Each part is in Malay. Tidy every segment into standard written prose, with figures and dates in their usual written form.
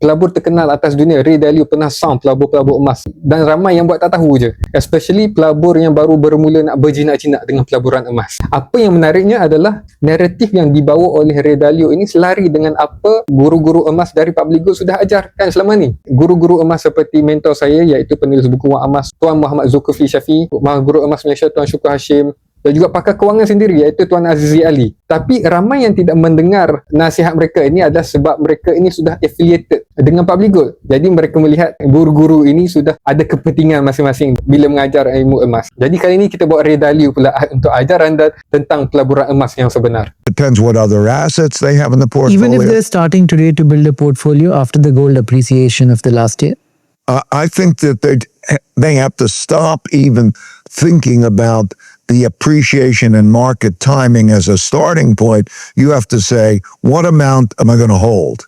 pelabur terkenal atas dunia, Ray Dalio, pernah sound pelabur-pelabur emas, dan ramai yang buat tak tahu je, especially pelabur yang baru bermula nak berjinak-jinak dengan pelaburan emas. Apa yang menariknya adalah naratif yang dibawa oleh Ray Dalio ini selari dengan apa guru-guru emas dari Public Good sudah ajarkan selama ni. Guru-guru emas seperti mentor saya, iaitu penulis buku Wang Emas Tuan Muhammad Zulkifli Syafi, Guru Emas Malaysia Tuan Syukur Hashim, dan juga pakar kewangan sendiri iaitu Tuan Azizi Ali. Tapi ramai yang tidak mendengar nasihat mereka ini adalah sebab mereka ini sudah affiliated dengan Public Good. Jadi mereka melihat guru-guru ini sudah ada kepentingan masing-masing bila mengajar ilmu emas. Jadi kali ini kita bawa Ray Dalio pula untuk ajar anda tentang pelaburan emas yang sebenar. Depends what other assets they have in the portfolio. Even if they're starting today to build a portfolio after the gold appreciation of the last year? I think that they have to stop even thinking about the appreciation and market timing as a starting point. You have to say, what amount am I going to hold?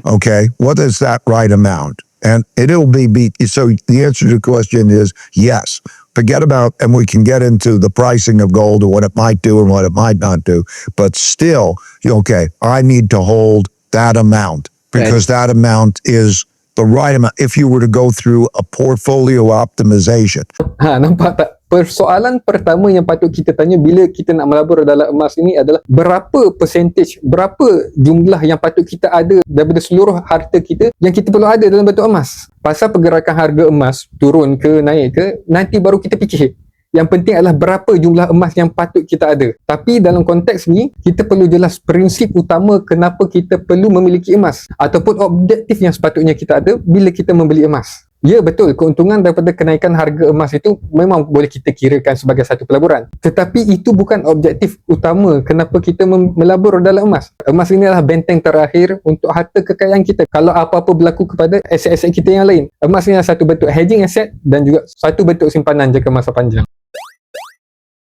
Okay, what is that right amount? And it'll be so the answer to the question is yes. Forget about, and we can get into the pricing of gold and what it might do and what it might not do. But still, okay, I need to hold that amount because that amount is the right amount. If you were to go through a portfolio optimization. Nampak tak? Persoalan pertama yang patut kita tanya bila kita nak melabur dalam emas ini adalah berapa percentage, berapa jumlah yang patut kita ada daripada seluruh harta kita yang kita perlu ada dalam bentuk emas. Pasal pergerakan harga emas turun ke naik ke, nanti baru kita fikir. Yang penting adalah berapa jumlah emas yang patut kita ada. Tapi dalam konteks ni, kita perlu jelas prinsip utama kenapa kita perlu memiliki emas ataupun objektif yang sepatutnya kita ada bila kita membeli emas. Ya, betul, keuntungan daripada kenaikan harga emas itu memang boleh kita kirakan sebagai satu pelaburan. Tetapi itu bukan objektif utama kenapa kita melabur dalam emas. Emas ini adalah benteng terakhir untuk harta kekayaan kita. Kalau apa-apa berlaku kepada aset-aset kita yang lain, emas ini adalah satu bentuk hedging aset dan juga satu bentuk simpanan jangka masa panjang.